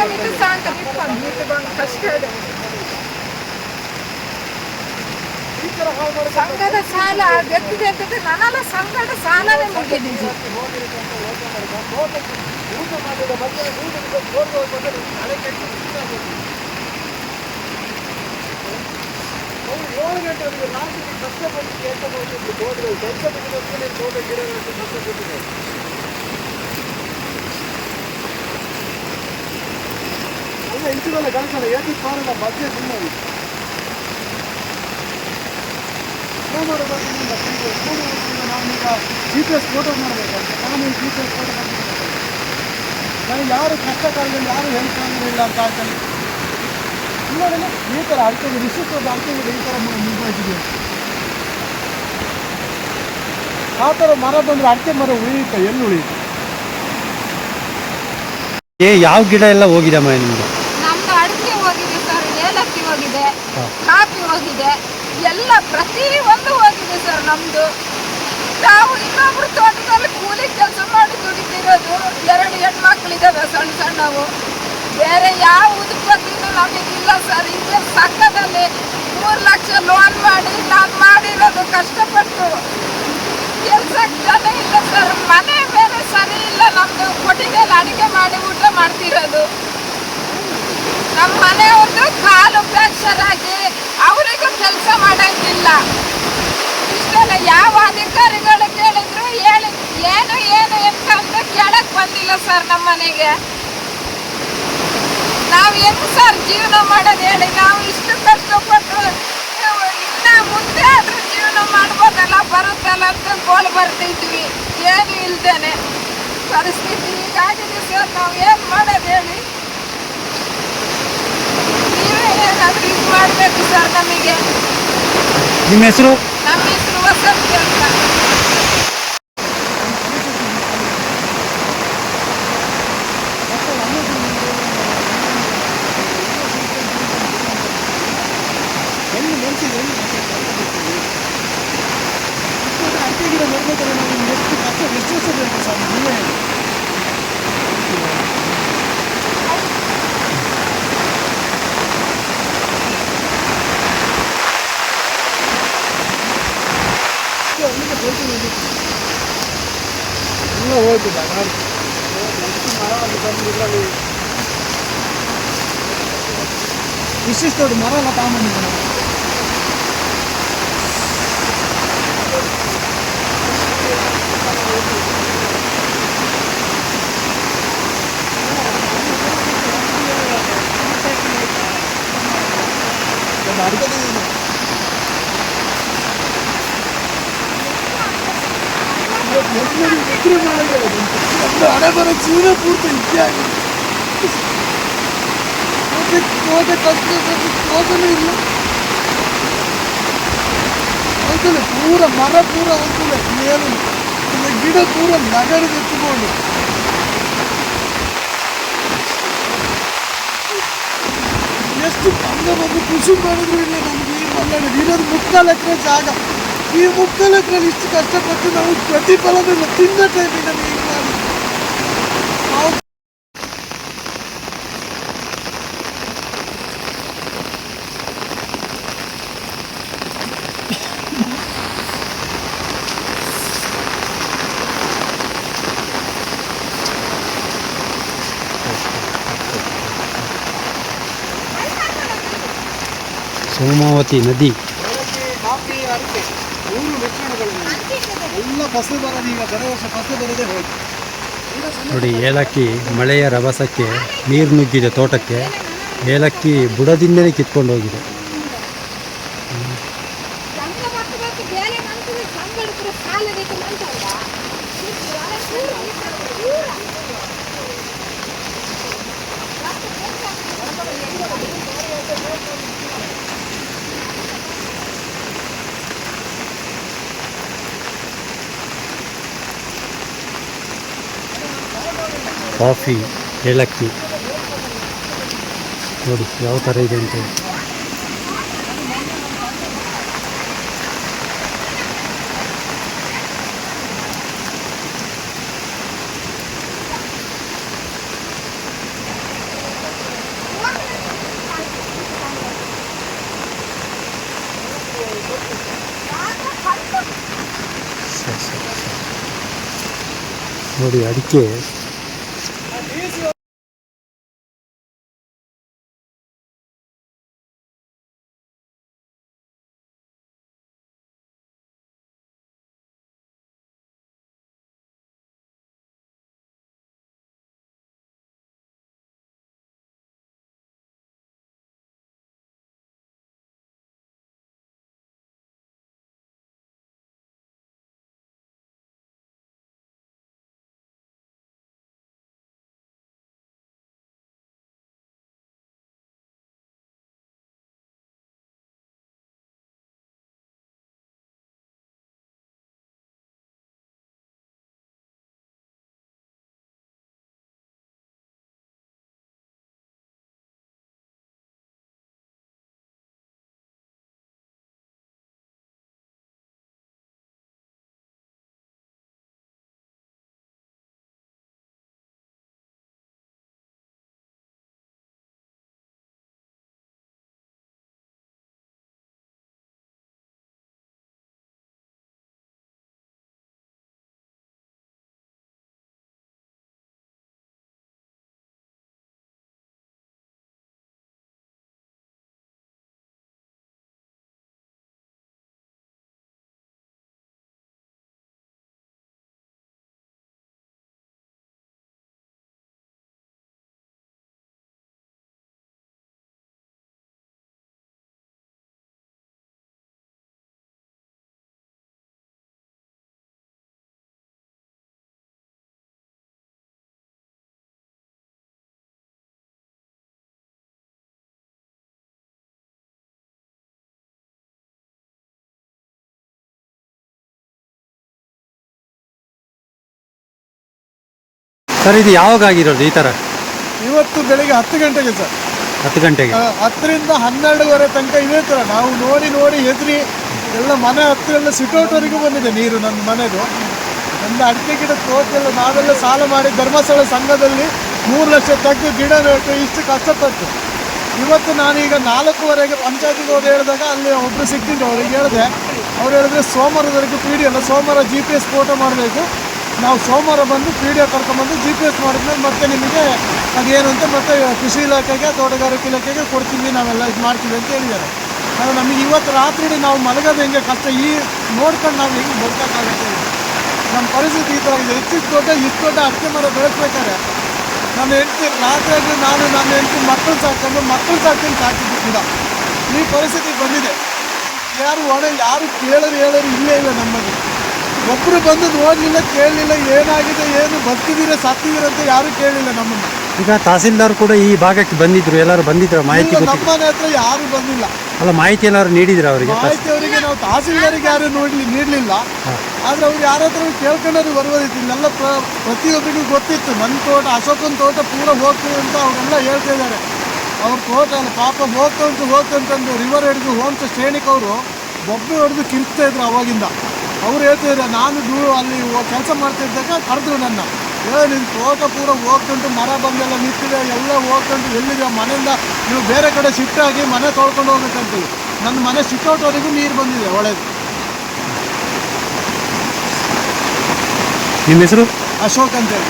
ಸಮಿತಿ ಸಾಂಕ ನಿಂತ್ಕೊಂಡು ಕಷ್ಟ ಸಂಘದ ಸಾಲ ವ್ಯಕ್ತಿಗೆ ಅಂತದ್ದು ನನ್ನೆಲ್ಲ ಸಂಘದ ಸಾಲನೇ ಮುಗಿದಿದೆ. ಇಂಚಿನಲ್ಲ ಕಳಿಸಲ್ಲ ಏಕೆ ಕಾರಣ ಬಗ್ಗೆ ಸುಮ್ಮನೆ ನಾನೀಗ ಜಿ ಪಿ ಎಸ್ ಫೋಟೋ ಮಾಡಬೇಕಂತ ನಾನು ಈ ಜಿ ಪಿ ಎಸ್ ಫೋಟೋ ನನಗೆ ಯಾರು ಕಷ್ಟ ಕಾಲದಲ್ಲಿ ಯಾರು ಹೆಲ್ಪ್ ಇಲ್ಲ ಅಂತ ಆಗ್ತಾನೆ. ನೋಡಿ ಈ ಥರ ಅಡ್ಕೆಗೆ ವಿಶಿಷ್ಟ ಅಡ್ಕೆಗೆ ಈ ಥರ ಮುಂದಾಗಿದೆ. ಆ ಥರ ಮರ ಬಂದರೆ ಅಡಿಕೆ ಮರ ಉಳಿಯುತ್ತೆ, ಎಲ್ಲಿ ಉಳಿಯುತ್ತೆ? ಯಾವ ಗಿಡ ಎಲ್ಲ ಹೋಗಿದಮ್ಮ ನಿಮ್ದು? ನಮ್ದು ಅಡಿಕೆ ಹೋಗಿದೆ ಸರ್, ಏಲಕ್ಕಿ ಹೋಗಿದೆ, ಕಾಫಿ ಹೋಗಿದೆ, ಎಲ್ಲ ಪ್ರತಿ ಒಂದು ಹೋಗಿದೆ ಸರ್ ನಮ್ದು. ನಾವು ಇನ್ನೊಬ್ರು ತೋಟದಲ್ಲಿ ಕೂಲಿ ಕೆಲಸ ಮಾಡಿ ದುಡಿತಿರೋದು. 2 ಹೆಣ್ಮಕ್ಳಿದ್ದಾವೆ ಸಣ್ಣ ಸಣ್ಣವು. ಬೇರೆ ಯಾವ ಉತ್ಪತ್ತಿನೂ ನಮಗಿಲ್ಲ ಸರ್. ಈಗ ಸಕ್ಕದಲ್ಲಿ 3 ಲಕ್ಷ ಲೋನ್ ಮಾಡಿ ನಾನು ಮಾಡಿರೋದು ಕಷ್ಟಪಟ್ಟು. ಕೆಲ್ಸಕ್ಕೆ ಜನ ಇಲ್ಲ ಸರ್, ಮನೆ ಬೇರೆ ಸರಿ ಇಲ್ಲ ನಮ್ದು. ಕೊಟ್ಟಿಗೆಯಲ್ಲಿ ಅಡಿಗೆ ಮಾಡಿ ಊಟ ಮಾಡ್ತಿರೋದು. ನಮ್ಮ ಮನೆಯವ್ರದ್ದು ಕಾಲು ಫ್ರಾಕ್ಚರ್ ಆಗಿ ಅವರಿಗೂ ಕೆಲಸ ಮಾಡಂಗಿಲ್ಲ. ಇಷ್ಟೆಲ್ಲ ಯಾವ ಅಧಿಕಾರಿಗಳು ಕೇಳಿದ್ರು ಏನು ಎಂತಂದ್ರೆ ಕೇಳಕ್ ಬಂದಿಲ್ಲ ಸರ್ ನಮ್ಮ ಮನೆಗೆ. ನಾವು ಹೆಂಗ್ ಸರ್ ಜೀವನ ಮಾಡೋದು ಹೇಳಿ? ನಾವು ಇಷ್ಟು ಕಷ್ಟಪಟ್ಟು ಇನ್ನ ಮುಂದೆ ಆದ್ರೂ ಜೀವನ ಮಾಡ್ಬೋದಲ್ಲ, ಬರುತ್ತಲ್ಲ ಅಂತ ಗೋಳು ಬರ್ತಿದ್ವಿ. ಏನು ಇಲ್ದೇನೆ ಪರಿಸ್ಥಿತಿ ಹೀಗಾಗಿದೆ ಸರ್. ನಾವು ಏನು ಮಾಡೋದು ಹೇಳಿ? ನೀವೇ ಏನಾದ್ರೂ ಇದು ಮಾಡಬೇಕು ಸರ್ ನಮಗೆ. ನಿಮ್ಮ ಹೆಸರು? ನಮ್ಮ ಹೆಸರು ವಸಂತಿ ಅಂತ. ಅಡಿಕೆ ಗಿಡ ನೋಡ್ಬೇಕಾದ್ರೆ ನಾವು ಎಷ್ಟು ಕಷ್ಟ ಎಷ್ಟು ವರ್ಷ ಬೇಕು ಸರ್? ನೀವೇ ಎಲ್ಲ ಹೋಯ್ತು ಇಷ್ಟಿಷ್ಟು ದೊಡ್ಡ ಮರ ಎಲ್ಲ ತಗೊಂಬಂದಿದ್ದೆ ನಾವು. ಹಣೆ ಬರೋ ಜೀವನ ಪೂರ್ತಿ ಇದ್ದೇ ಆಗಿದೆ. ಹೋಗಲೂ ಇಲ್ಲ ಹೋಗಲು ಪೂರ ಮರ ಪೂರ ಹೋಗ್ತದೆ ಏನು ಗಿಡ ಪೂರ ನಗರದ ಎತ್ತುಕೊಂಡು ಎಷ್ಟು ಅಂಗ ಬಂದು ಕೃಷಿ ಮಾಡಿದ್ರು ಇಲ್ಲ. ನಮ್ಗೆ ಈ ಮಲ್ನಾಡು ಇರೋದು 3-4 ಎಕರೆ ಜಾಗ. ಈ 3-4 ಎಕರೆಯಲ್ಲಿ ಇಷ್ಟು ಕಷ್ಟಪಟ್ಟು ನಾವು ಪ್ರತಿಫಲವಿಲ್ಲ. ತಿನ್ನ ಟೈಮಿಗೆ ನಮಗೆ ಈಗ ಮಾಡಿ ನಾವು ಸೋಮಾವತಿ ನದಿ ಕಾಫಿ ಅಡಿಕೆ 3 ಮಿಶ್ರಣಗಳು ಎಲ್ಲ ಫಸಲು ಬರೋದು. ಈಗ ಬರೋ ವರ್ಷ ಫಸಲು ಬರೋದೇ ಹೋಯ್ತು. ನೋಡಿ, ಏಲಕ್ಕಿ ಮಳೆಯ ರಭಸಕ್ಕೆ ನೀರು ನುಗ್ಗಿದೆ ತೋಟಕ್ಕೆ. ಏಲಕ್ಕಿ ಬುಡದಿಂದಲೇ ಕಿತ್ಕೊಂಡು ಹೋಗಿದೆ. ಕಾಫಿ, ಏಲಕ್ಕಿ ನೋಡಿ ಯಾವ ಥರ ಇದೆ ಅಂತ. ನೋಡಿ ಅಡಿಕೆ ಸರ್ ಇದು ಯಾವಾಗ ಆಗಿರೋದು ಈ ಥರ? ಇವತ್ತು ಬೆಳಿಗ್ಗೆ 10 ಗಂಟೆಗೆ ಸರ್. 10 ಗಂಟೆಗೆ 10ರಿಂದ 12:30 ತನಕ ಇದೇ ಥರ ನಾವು ನೋಡಿ ಹೆದರಿ ಎಲ್ಲ ಮನೆ ಹತ್ತಿರ ಎಲ್ಲ ಸಿಟೌಟ್ವರೆಗೂ ಬಂದಿದೆ ನೀರು. ನನ್ನ ಮನೆದು ನನ್ನ ಅಡಿಕೆ ಗಿಡ ತೋಟೆಲ್ಲ ನಾವೆಲ್ಲ ಸಾಲ ಮಾಡಿ ಧರ್ಮಸ್ಥಳ ಸಂಘದಲ್ಲಿ 3 ಲಕ್ಷ ತೆಗೆದು ಗಿಡ ನೆಟ್ಟು ಇಷ್ಟು ಕಷ್ಟಪಟ್ಟು ಇವತ್ತು ನಾನೀಗ 4:15ಗೆ ಪಂಚಾಯತಿಗೆ ಹೋಗಿ ಹೇಳಿದಾಗ ಅಲ್ಲಿ ಒಬ್ಬರು ಸಿಕ್ಕಿದ್ರು. ಅವ್ರಿಗೆ ಹೇಳಿದೆ, ಅವ್ರು ಹೇಳಿದ್ರೆ ಸೋಮವಾರದವರೆಗೂ ಪಿ.ಡಿ. ಅಲ್ಲ, ಸೋಮವಾರ GPS ಫೋಟೋ ಮಾಡಬೇಕು, ನಾವು ಸೋಮವಾರ ಬಂದು PDO ಕರ್ಕೊಂಡ್ಬಂದು GPS ಮಾಡಿದ್ಮೇಲೆ ಮತ್ತೆ ನಿಮಗೆ ಅದೇನು ಅಂತ ಮತ್ತೆ ಕೃಷಿ ಇಲಾಖೆಗೆ ತೋಟಗಾರಿಕೆ ಇಲಾಖೆಗೆ ಕೊಡ್ತೀವಿ, ನಾವೆಲ್ಲ ಇದು ಮಾಡ್ತೀವಿ ಅಂತ ಹೇಳಿದ್ದಾರೆ. ಅದು ನಮಗೆ ಇವತ್ತು ರಾತ್ರಿ ನಾವು ಮಲಗೋದು ಹೆಂಗೆ ಕಷ್ಟ, ಈ ನೋಡ್ಕೊಂಡು ನಾವು ಹೆಂಗೆ ಬದುಕೋಕ್ಕಾಗುತ್ತೆ. ನಮ್ಮ ಪರಿಸ್ಥಿತಿ ಈ ಥರ ಇದೆ. ಇಷ್ಟು ದೊಡ್ಡ ಅಡಿಕೆ ಮರ ಬೆಳೆಸ್ಬೇಕಾದ್ರೆ ನನ್ನ ಹೆಂಡತಿ ರಾತ್ರಿ ನಾನು ನನ್ನ ಹೆಂಡತಿ ಮಕ್ಕಳು ಸಾಕ್ತೀನಿ ಸಾಕಿದ್ದು ಗಿಡ ಈ ಪರಿಸ್ಥಿತಿ ಬಂದಿದೆ. ಯಾರು ಕೇಳೋರು ಇಲ್ಲೇ ಇಲ್ಲ. ನಮಗೆ ಒಬ್ಬರು ಬಂದು ನೋಡಲಿಲ್ಲ, ಕೇಳಲಿಲ್ಲ, ಏನಾಗಿದೆ, ಏನು ಬದುಕಿದ್ದೀರ ಸತ್ತಿದ್ದೀರ ಅಂತ ಯಾರು ಕೇಳಲಿಲ್ಲ ನಮ್ಮನ್ನು. ಈಗ ತಹಸೀಲ್ದಾರ್ ಕೂಡ ಈ ಭಾಗಕ್ಕೆ ಬಂದಿದ್ರು, ಎಲ್ಲರೂ ಬಂದಿದ್ರು ಮಾಹಿತಿ? ನಮ್ಮ ಮನೆ ಹತ್ರ ಯಾರು ಬಂದಿಲ್ಲ. ಅಲ್ಲ, ಮಾಹಿತಿ ಎಲ್ಲರೂ ನೀಡಿದ್ರು ಅವರಿಗೆ? ಮಾಹಿತಿ ಅವರಿಗೆ ನಾವು ತಹಸೀಲ್ದಾರಿಗೆ ಯಾರು ನೀಡಲಿಲ್ಲ. ಆದರೆ ಅವ್ರು ಯಾರ ಹತ್ರ ಕೇಳ್ಕೊಂಡವ್ರು ಬರ್ಬೋದಿತ್ತು. ಇಲ್ಲೆಲ್ಲ ಪ್ರತಿಯೊಬ್ಬರಿಗೂ ಗೊತ್ತಿತ್ತು. ನನ್ನ ತೋಟ, ಅಶೋಕನ ತೋಟ ಪೂರ ಹೋಗ್ತೀವಿ ಅಂತ ಅವರೆಲ್ಲ ಹೇಳ್ತಾ ಇದ್ದಾರೆ. ಅವ್ರ ತೋಟ ಅಲ್ಲ ಪಾಪ ಹೋಗ್ತಂತಂದು ರಿವರ್ ಹಿಡಿದು ಹೋಮ್ಸ್ ಶ್ರೇಣಿಕವರು ಬೊಬ್ಬೆ ಹೊಡೆದು ಕಿರ್ತಾ ಇದ್ರು ಅವಾಗಿಂದ. ಅವ್ರು ಹೇಳ್ತಿದ್ರು, ನಾನು ಅಲ್ಲಿ ಕೆಲಸ ಮಾಡ್ತಿದ್ದಾಗ ಕರೆದ್ರು ನನ್ನ, ನಿನ್ನ ತೋಟ ಪೂರ ಹೋಗ್ತಂಟು, ಮರ ಬಂದೆಲ್ಲ ನಿಂತಿದೆ, ಎಲ್ಲ ಹೋಗ್ತಂಟು, ಎಲ್ಲಿದೆ ಮನೆಯಿಂದ ನೀವು ಬೇರೆ ಕಡೆ ಶಿಫ್ಟ್ ಆಗಿ ಮನೆ ತೊಳ್ಕೊಂಡು ಹೋಗ್ಬೇಕಂತೀವಿ. ನನ್ನ ಮನೆ ಸಿಕ್ಕೌಟ್ವರೆಗೂ ನೀರು ಬಂದಿದೆ ಒಳ್ಳೆಯದು. ನಿಮ್ಮ ಹೆಸರು? ಅಶೋಕ್ ಅಂತೇಳಿ.